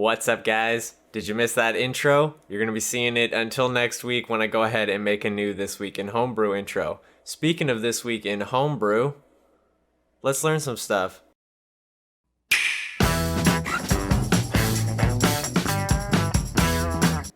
What's up, guys? Did you miss that intro? You're going to be seeing it until next week when I go ahead and make a new This Week in Homebrew intro. Speaking of This Week in Homebrew, let's learn some stuff.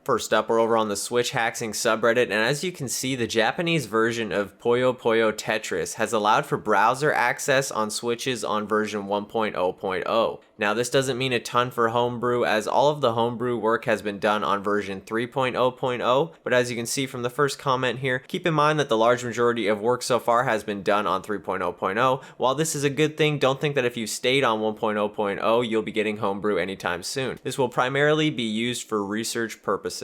First up, we're over on the Switch Hacksing subreddit, and as you can see, the Japanese version of Puyo Puyo Tetris has allowed for browser access on Switches on version 1.0.0. Now, this doesn't mean a ton for Homebrew, as all of the Homebrew work has been done on version 3.0.0, but as you can see from the first comment here, keep in mind that the large majority of work so far has been done on 3.0.0. While this is a good thing, don't think that if you stayed on 1.0.0, you'll be getting Homebrew anytime soon. This will primarily be used for research purposes.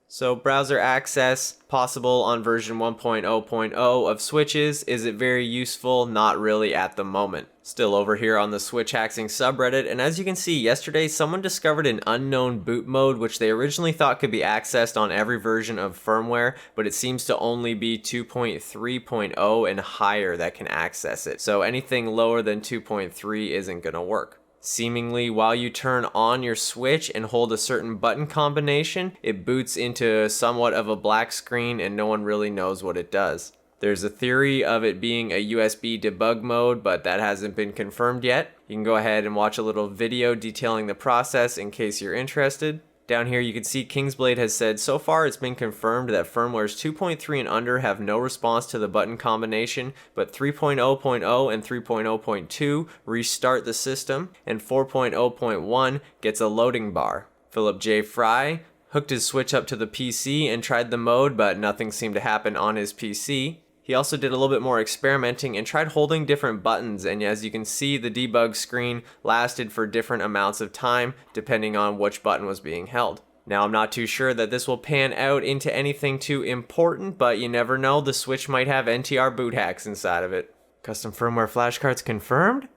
So browser access possible on version 1.0.0 of Switches. Is it very useful? Not really at the moment. Still over here on the Switch Hacksing subreddit, and as you can see, yesterday someone discovered an unknown boot mode which they originally thought could be accessed on every version of firmware, but it seems to only be 2.3.0 and higher that can access it. So anything lower than 2.3 isn't gonna work. Seemingly, while you turn on your Switch and hold a certain button combination, it boots into somewhat of a black screen and no one really knows what it does. There's a theory of it being a USB debug mode, but that hasn't been confirmed yet. You can go ahead and watch a little video detailing the process in case you're interested. Down here you can see Kingsblade has said, so far it's been confirmed that firmwares 2.3 and under have no response to the button combination, but 3.0.0 and 3.0.2 restart the system, and 4.0.1 gets a loading bar. Philip J. Fry hooked his Switch up to the PC and tried the mode, but nothing seemed to happen on his PC. He also did a little bit more experimenting and tried holding different buttons, and as you can see, the debug screen lasted for different amounts of time depending on which button was being held. Now, I'm not too sure that this will pan out into anything too important, but you never know, the Switch might have NTR boot hacks inside of it. Custom firmware flashcards confirmed?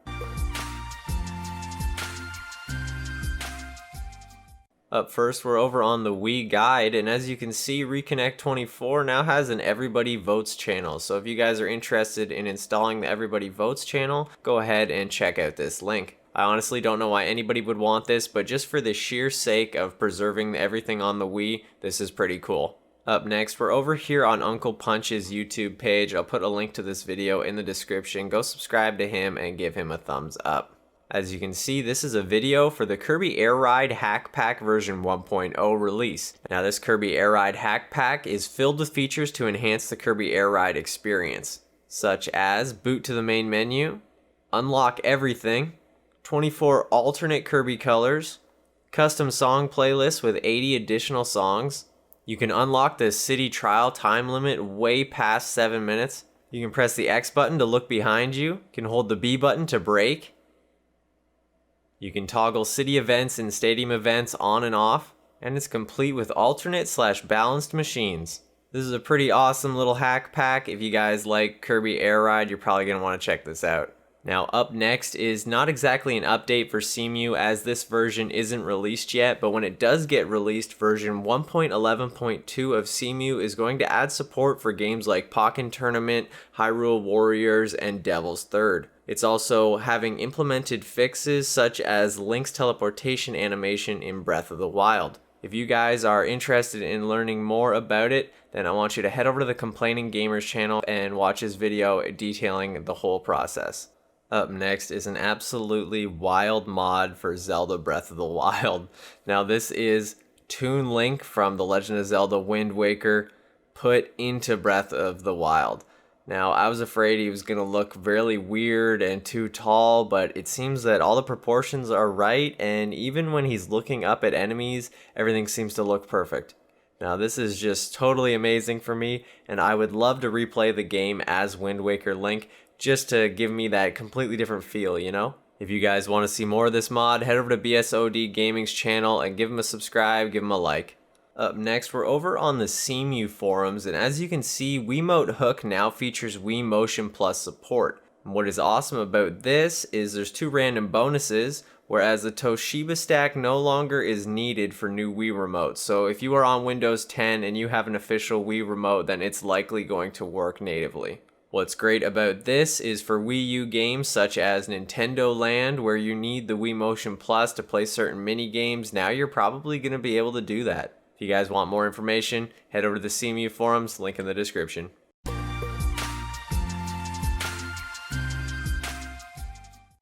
Up first, we're over on the Wii guide, and as you can see, Reconnect 24 now has an Everybody Votes channel. So if you guys are interested in installing the Everybody Votes channel, go ahead and check out this link. I honestly don't know why anybody would want this, but just for the sheer sake of preserving everything on the Wii, this is pretty cool. Up next, we're over here on Uncle Punch's YouTube page. I'll put a link to this video in the description. Go subscribe to him and give him a thumbs up. As you can see, this is a video for the Kirby Air Ride Hack Pack version 1.0 release. Now, this Kirby Air Ride Hack Pack is filled with features to enhance the Kirby Air Ride experience, such as boot to the main menu, unlock everything, 24 alternate Kirby colors, custom song playlists with 80 additional songs. You can unlock the city trial time limit way past 7 minutes. You can press the X button to look behind you. You can hold the B button to brake. You can toggle city events and stadium events on and off, and it's complete with alternate/balanced machines. This is a pretty awesome little hack pack. If you guys like Kirby Air Ride, you're probably going to want to check this out. Now, up next is not exactly an update for CMU, as this version isn't released yet, but when it does get released, version 1.11.2 of CMU is going to add support for games like Pokken Tournament, Hyrule Warriors, and Devil's Third. It's also having implemented fixes such as Link's teleportation animation in Breath of the Wild. If you guys are interested in learning more about it, then I want you to head over to the Complaining Gamers channel and watch his video detailing the whole process. Up next is an absolutely wild mod for Zelda Breath of the Wild. Now, this is Toon Link from The Legend of Zelda Wind Waker put into Breath of the Wild. Now, I was afraid he was going to look really weird and too tall, but it seems that all the proportions are right, and even when he's looking up at enemies, everything seems to look perfect. Now, this is just totally amazing for me, and I would love to replay the game as Wind Waker Link, just to give me that completely different feel, you know? If you guys want to see more of this mod, head over to BSOD Gaming's channel and give him a subscribe, give him a like. Up next, we're over on the CMU forums, and as you can see, Wiimote Hook now features Wii Motion Plus support. And what is awesome about this is there's 2 random bonuses, whereas the Toshiba stack no longer is needed for new Wii remotes. So if you are on Windows 10 and you have an official Wii remote, then it's likely going to work natively. What's great about this is for Wii U games such as Nintendo Land, where you need the Wii Motion Plus to play certain mini games, now you're probably going to be able to do that. If you guys want more information, head over to the CMU forums, link in the description.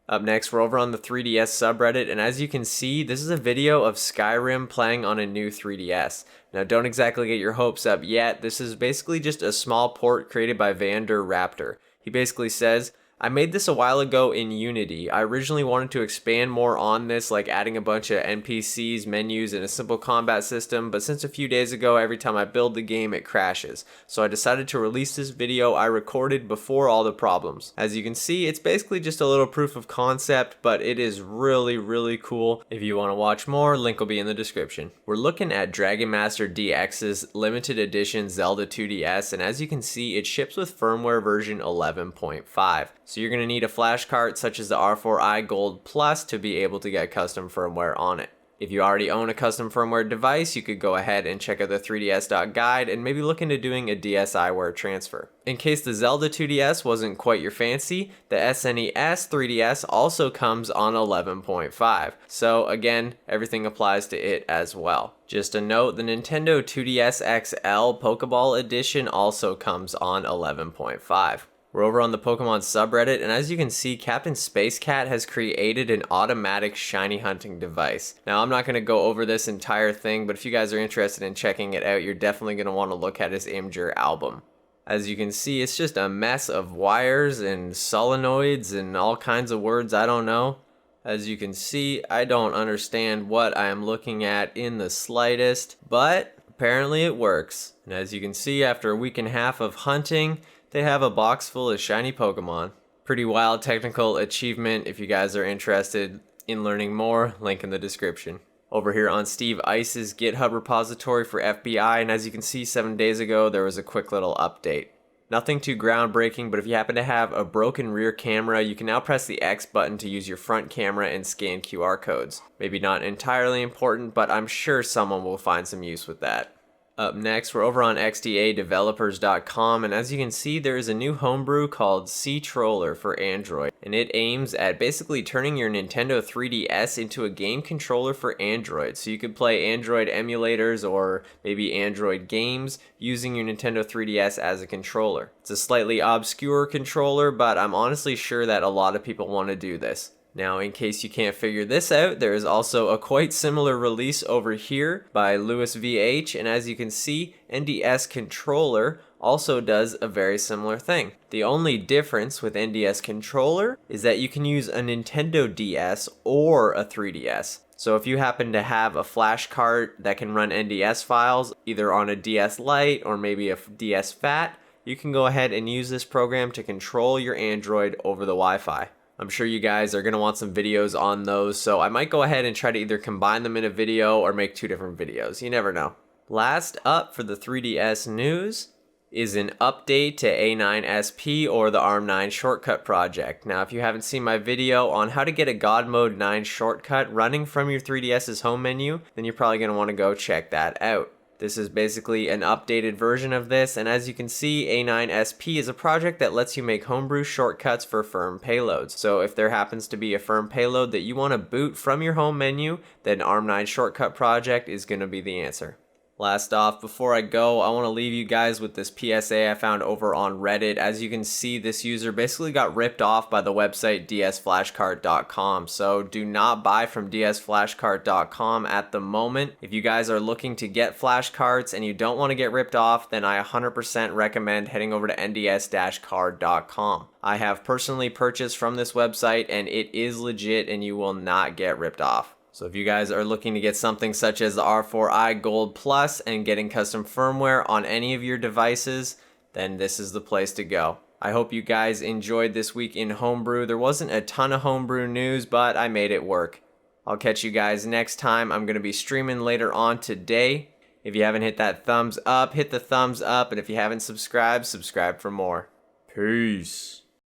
Up next, we're over on the 3DS subreddit, and as you can see, this is a video of Skyrim playing on a new 3DS. Now, don't exactly get your hopes up yet. This is basically just a small port created by Vander Raptor. He basically says, I made this a while ago in Unity. I originally wanted to expand more on this, like adding a bunch of NPCs, menus, and a simple combat system, but since a few days ago, every time I build the game, it crashes. So I decided to release this video I recorded before all the problems. As you can see, it's basically just a little proof of concept, but it is really cool. If you want to watch more, link will be in the description. We're looking at Dragon Master DX's limited edition Zelda 2DS, and as you can see, it ships with firmware version 11.5. So you're going to need a flash card such as the R4i Gold Plus to be able to get custom firmware on it. If you already own a custom firmware device, you could go ahead and check out the 3ds.guide and maybe look into doing a DSiWare transfer. In case the Zelda 2DS wasn't quite your fancy, the SNES 3DS also comes on 11.5. So again, everything applies to it as well. Just a note, the Nintendo 2DS XL Pokeball edition also comes on 11.5. We're over on the Pokemon subreddit, and as you can see, Captain Space Cat has created an automatic shiny hunting device. Now, I'm not going to go over this entire thing, but if you guys are interested in checking it out, you're definitely going to want to look at his Imgur album. As you can see, it's just a mess of wires and solenoids and all kinds of words I don't know. As you can see, I don't understand what I am looking at in the slightest, but apparently it works. And as you can see, after a week and a half of hunting, they have a box full of shiny Pokemon. Pretty wild technical achievement. If you guys are interested in learning more, link in the description. Over here on Steve Ice's GitHub repository for FBI, and as you can see, 7 days ago, there was a quick little update. Nothing too groundbreaking, but if you happen to have a broken rear camera, you can now press the X button to use your front camera and scan QR codes. Maybe not entirely important, but I'm sure someone will find some use with that. Up next, we're over on xdadevelopers.com, and as you can see, there is a new homebrew called C-Troller for Android, and it aims at basically turning your Nintendo 3DS into a game controller for Android, so you could play Android emulators or maybe Android games using your Nintendo 3DS as a controller. It's a slightly obscure controller, but I'm honestly sure that a lot of people want to do this. Now, in case you can't figure this out, there is also a quite similar release over here by Lewis VH, and as you can see, NDS Controller also does a very similar thing. The only difference with NDS Controller is that you can use a Nintendo DS or a 3DS. So if you happen to have a flash card that can run NDS files, either on a DS Lite or maybe a DS Fat, you can go ahead and use this program to control your Android over the Wi-Fi. I'm sure you guys are going to want some videos on those, so I might go ahead and try to either combine them in a video or make two different videos. You never know. Last up for the 3DS news is an update to A9SP or the ARM9 shortcut project. Now, if you haven't seen my video on how to get a God Mode 9 shortcut running from your 3DS's home menu, then you're probably going to want to go check that out. This is basically an updated version of this, and as you can see, A9SP is a project that lets you make homebrew shortcuts for firm payloads. So if there happens to be a firm payload that you want to boot from your home menu, then ARM9 shortcut project is going to be the answer. Last off, before I go, I want to leave you guys with this PSA I found over on Reddit. As you can see, this user basically got ripped off by the website nds-flashcard.com. So do not buy from nds-flashcard.com at the moment. If you guys are looking to get flashcards and you don't want to get ripped off, then I 100% recommend heading over to nds-card.com. I have personally purchased from this website and it is legit and you will not get ripped off. So if you guys are looking to get something such as the R4i Gold Plus and getting custom firmware on any of your devices, then this is the place to go. I hope you guys enjoyed this week in Homebrew. There wasn't a ton of Homebrew news, but I made it work. I'll catch you guys next time. I'm going to be streaming later on today. If you haven't hit that thumbs up, hit the thumbs up. And if you haven't subscribed, subscribe for more. Peace.